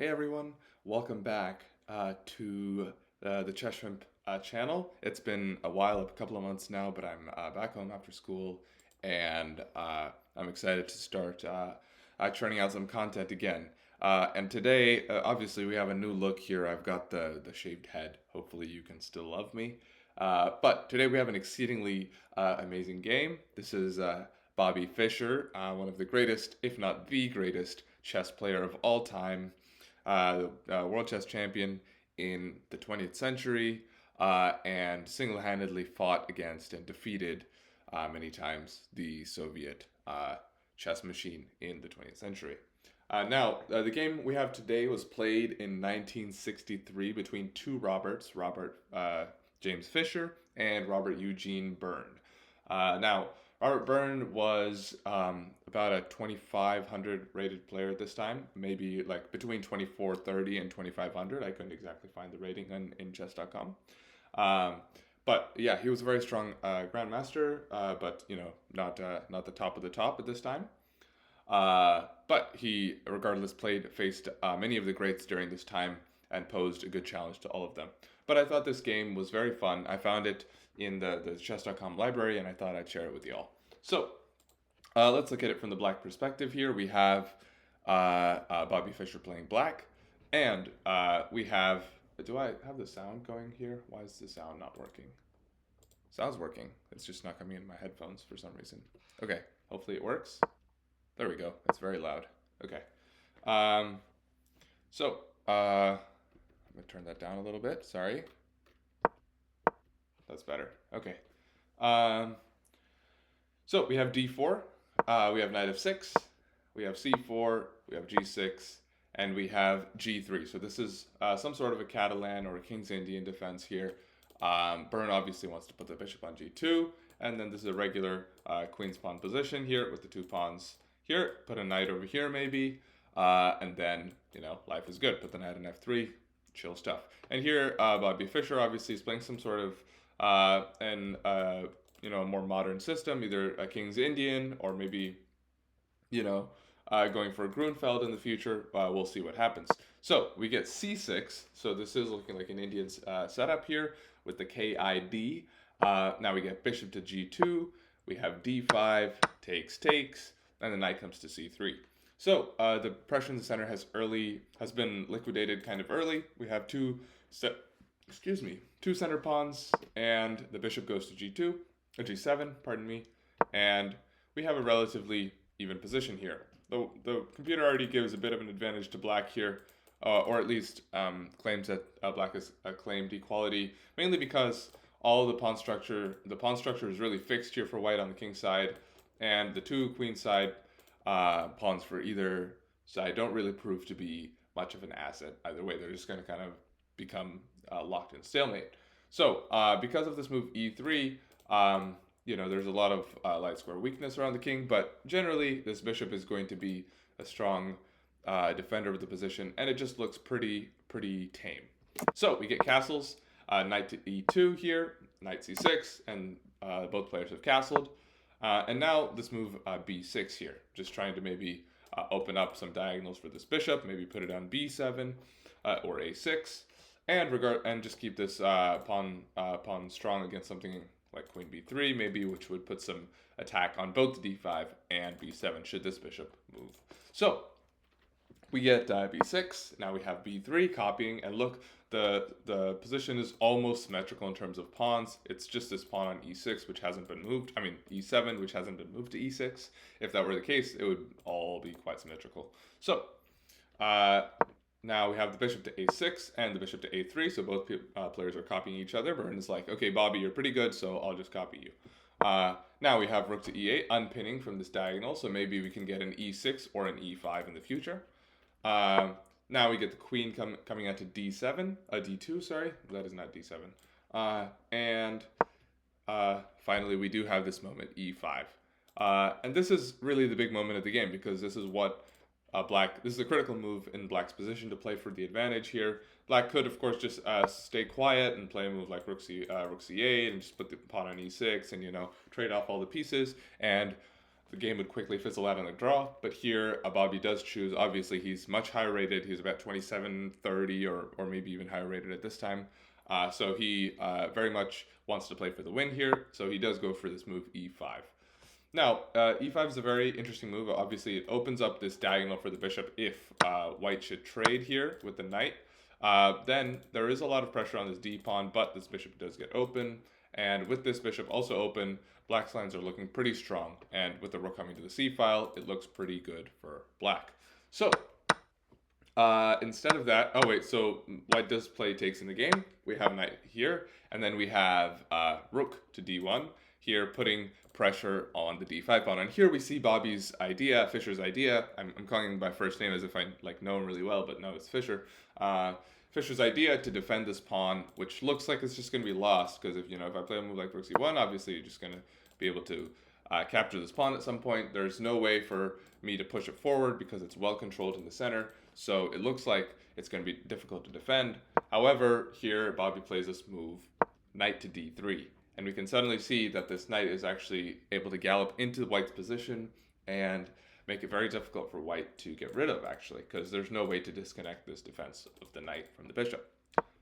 Hey everyone, welcome back to the Chess Shrimp channel. It's been a while, a couple of months now, but I'm back home after school and I'm excited to start churning out some content again. And today, obviously, we have a new look here. I've got the shaved head. Hopefully, you can still love me. But today, we have an exceedingly amazing game. This is Bobby Fischer, one of the greatest, if not the greatest, chess player of all time, world chess champion in the 20th century, and single-handedly fought against and defeated many times the Soviet chess machine in the 20th century. The game we have today was played in 1963 between two Roberts, Robert James Fischer and Robert Eugene Byrne. Now, Robert Byrne was about a 2,500 rated player at this time, maybe like between 2,430 and 2,500. I couldn't exactly find the rating in chess.com. But yeah, he was a very strong grandmaster, but not the top of the top at this time. But he, regardless, faced many of the greats during this time and posed a good challenge to all of them. But I thought this game was very fun. I found it in the chess.com library, and I thought I'd share it with y'all. So let's look at it from the black perspective here. We have Bobby Fischer playing black, and we have. Do I have the sound going here? Why is the sound not working? Sound's working. It's just not coming in my headphones for some reason. Okay, hopefully it works. There we go. It's very loud. Okay. I'm going to turn that down a little bit. Sorry. That's better. Okay. So we have d4. We have knight f6. We have c4. We have g6. And we have g3. So this is some sort of a Catalan or a King's Indian defense here. Byrne obviously wants to put the bishop on g2. And then this is a regular queen's pawn position here with the two pawns here. Put a knight over here maybe. And then, life is good. Put the knight on f3. Chill stuff. And here, Bobby Fischer obviously is playing some sort of a more modern system, either a King's Indian or maybe, going for a Grunfeld in the future. We'll see what happens. So we get c6. So this is looking like an Indian setup here with the KID. Now we get bishop to g2. We have d5, takes, and the knight comes to c3. So the pressure in the center has been liquidated kind of early. We have two center pawns, and the bishop goes to g2, or g7, pardon me, and we have a relatively even position here. The computer already gives a bit of an advantage to black here, or at least claims that black has claimed equality, mainly because all the pawn structure is really fixed here for white on the king side, and the two queen side pawns for either side don't really prove to be much of an asset either way. They're just going to kind of become locked in stalemate. So because of this move e3, there's a lot of light square weakness around the king, but generally this bishop is going to be a strong defender of the position, and it just looks pretty tame. So we get castles, knight to e2 here, knight c6, and both players have castled. And now this move b6 here, just trying to maybe open up some diagonals for this bishop, maybe put it on b7 or a6, and just keep this pawn strong against something like queen b3 maybe, which would put some attack on both d5 and b7 should this bishop move. So we get b6, now we have b3 copying, and look, the position is almost symmetrical in terms of pawns. It's just this pawn on e6 which hasn't been moved, e7 which hasn't been moved to e6. If that were the case, it would all be quite symmetrical. So now we have the bishop to a6 and the bishop to a3, so both players are copying each other. Byrne is like, okay, Bobby, you're pretty good, so I'll just copy you. Now we have rook to e8, unpinning from this diagonal, so maybe we can get an e6 or an e5 in the future. Now we get the queen coming out to d7, d2, sorry, that is not d7. And finally we do have this moment, e5. And this is really the big moment of the game, because this is what this is a critical move in black's position to play for the advantage here. Black could, of course, just stay quiet and play a move like rook c8 and just put the pawn on e6 and, trade off all the pieces. And the game would quickly fizzle out on a draw. But here, Bobby does choose. Obviously, he's much higher rated. He's about 27, 30, or maybe even higher rated at this time. So he very much wants to play for the win here. So he does go for this move e5. Now, e5 is a very interesting move. Obviously, it opens up this diagonal for the bishop if white should trade here with the knight. Then there is a lot of pressure on this d pawn, but this bishop does get open. And with this bishop also open, black's lines are looking pretty strong. And with the rook coming to the c file, it looks pretty good for black. So instead of that, oh wait, so white does play takes in the game. We have knight here, and then we have rook to d1 here, putting pressure on the d5 pawn. And here we see Bobby's idea, Fischer's idea. I'm calling him by first name as if I know him really well, but no, it's Fischer. Fischer's idea to defend this pawn, which looks like it's just going to be lost, because if I play a move like rook c1, obviously you're just going to be able to capture this pawn at some point. There's no way for me to push it forward because it's well controlled in the center, so it looks like it's going to be difficult to defend. However, here Bobby plays this move, knight to d3, and we can suddenly see that this knight is actually able to gallop into white's position and make it very difficult for white to get rid of, actually, because there's no way to disconnect this defense of the knight from the bishop.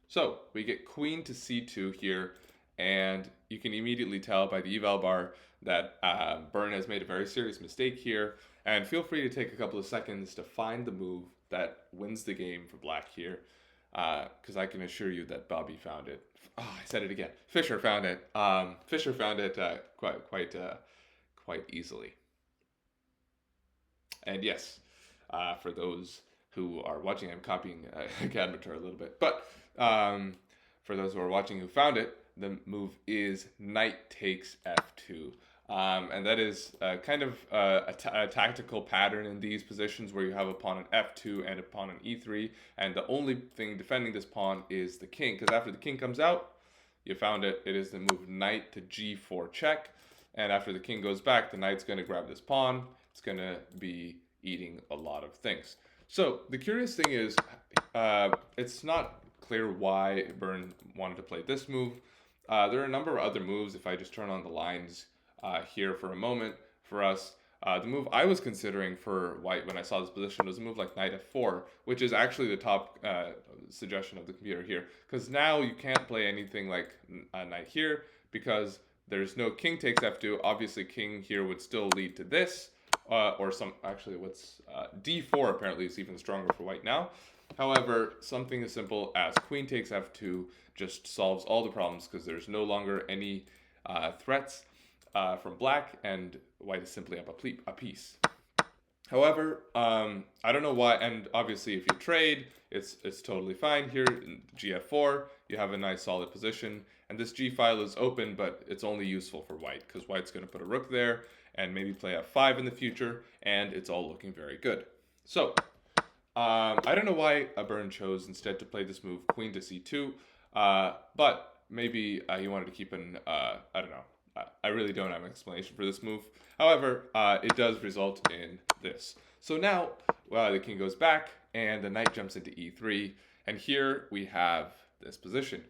So we get queen to c2 here, and you can immediately tell by the eval bar that Byrne has made a very serious mistake here. And feel free to take a couple of seconds to find the move that wins the game for black here, because I can assure you that Bobby found it. Oh, I said it again. Fischer found it. Fischer found it quite easily. And yes, for those who are watching, I'm copying Cadmator a little bit. But for those who are watching who found it, the move is knight takes f2. And that is kind of a tactical pattern in these positions where you have a pawn on f2 and a pawn on e3. And the only thing defending this pawn is the king, because after the king comes out, you found it. It is the move knight to g4 check. And after the king goes back, the knight's going to grab this pawn. It's going to be eating a lot of things. So the curious thing is, it's not clear why Byrne wanted to play this move. There are a number of other moves. If I just turn on the lines here for a moment for us, the move I was considering for white when I saw this position was a move like knight f4, which is actually the top suggestion of the computer here, because now you can't play anything like a knight here because there's no king takes f2. Obviously, king here would still lead to this, or some, actually, what's d4 apparently is even stronger for white now. However, something as simple as queen takes f2 just solves all the problems, because there's no longer any threats from black, and white is simply up a piece. However, I don't know why, and obviously if you trade, it's totally fine here. In gf4, you have a nice solid position, and this g file is open, but it's only useful for white, because white's going to put a rook there, and maybe play f5 in the future, and it's all looking very good. So, I don't know why Byrne chose instead to play this move, queen to c2, but maybe he wanted to keep an, I don't know. I really don't have an explanation for this move. However, it does result in this. So now the king goes back and the knight jumps into e3. And here we have this position.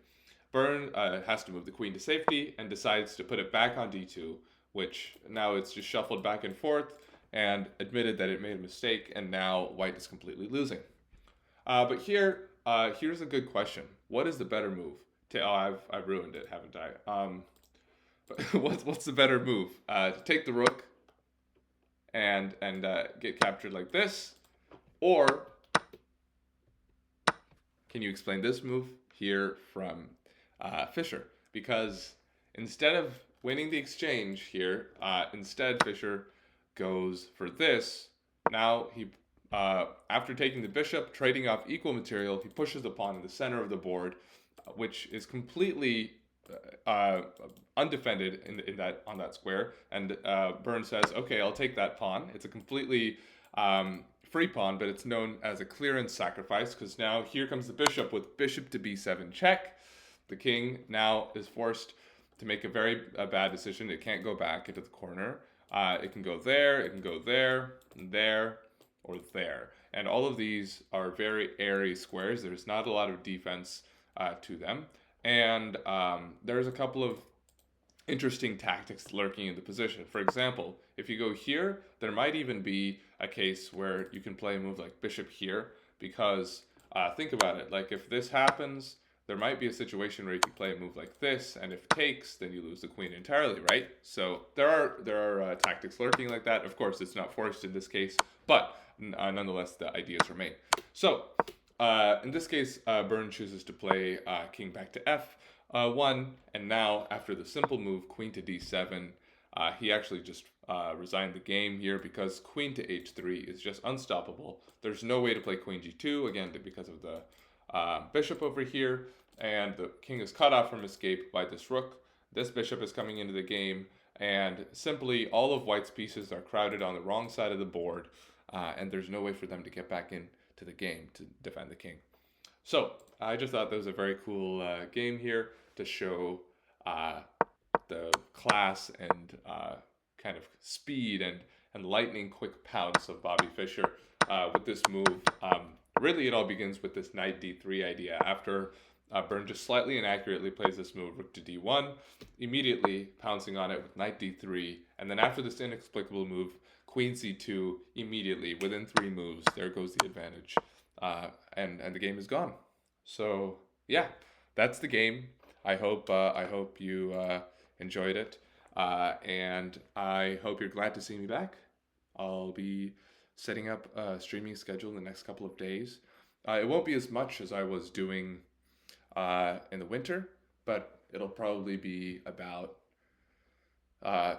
Byrne has to move the queen to safety and decides to put it back on d2, which now it's just shuffled back and forth, and admitted that it made a mistake, and now white is completely losing. But here's a good question. What is the better move? I've ruined it, haven't I? What's the better move? To take the rook and get captured like this, or can you explain this move here from Fischer? Because instead of winning the exchange here, instead Fischer goes for this. Now he, after taking the bishop, trading off equal material, he pushes the pawn in the center of the board, which is completely undefended on that square. And Byrne says, okay, I'll take that pawn. It's a completely free pawn, but it's known as a clearance sacrifice, because now here comes the bishop with bishop to b7 check. The king now is forced to make a very bad decision. It can't go back into the corner. It can go there, it can go there, there, or there. And all of these are very airy squares. There's not a lot of defense to them. And there's a couple of interesting tactics lurking in the position. For example, if you go here, there might even be a case where you can play a move like bishop here, because think about it, like if this happens, there might be a situation where you can play a move like this, and if takes, then you lose the queen entirely, right? So there are tactics lurking like that. Of course, it's not forced in this case, but nonetheless, the ideas remain. So in this case, Byrne chooses to play king back to f1, and now after the simple move queen to d7, he actually just resigned the game here because queen to h3 is just unstoppable. There's no way to play queen g2, again, because of the bishop over here, and the king is cut off from escape by this rook. This bishop is coming into the game, and simply all of white's pieces are crowded on the wrong side of the board, and there's no way for them to get back into the game to defend the king. So I just thought that was a very cool game here to show the class and kind of speed and lightning quick pounce of Bobby Fischer with this move. Really, it all begins with this knight d3 idea. After Byrne just slightly inaccurately plays this move, rook to d1, immediately pouncing on it with knight d3, and then after this inexplicable move, queen c2, immediately, within 3 moves, there goes the advantage. And the game is gone. So yeah, that's the game. I hope you enjoyed it, and I hope you're glad to see me back. I'll be setting up a streaming schedule in the next couple of days. It won't be as much as I was doing in the winter, but it'll probably be about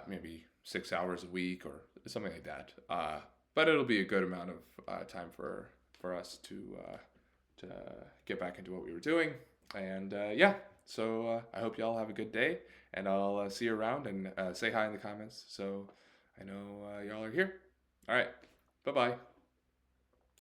maybe 6 hours a week or something like that. But it'll be a good amount of time for us to get back into what we were doing. And yeah, so I hope y'all have a good day, and I'll see you around, and say hi in the comments so I know y'all are here. All right, bye-bye.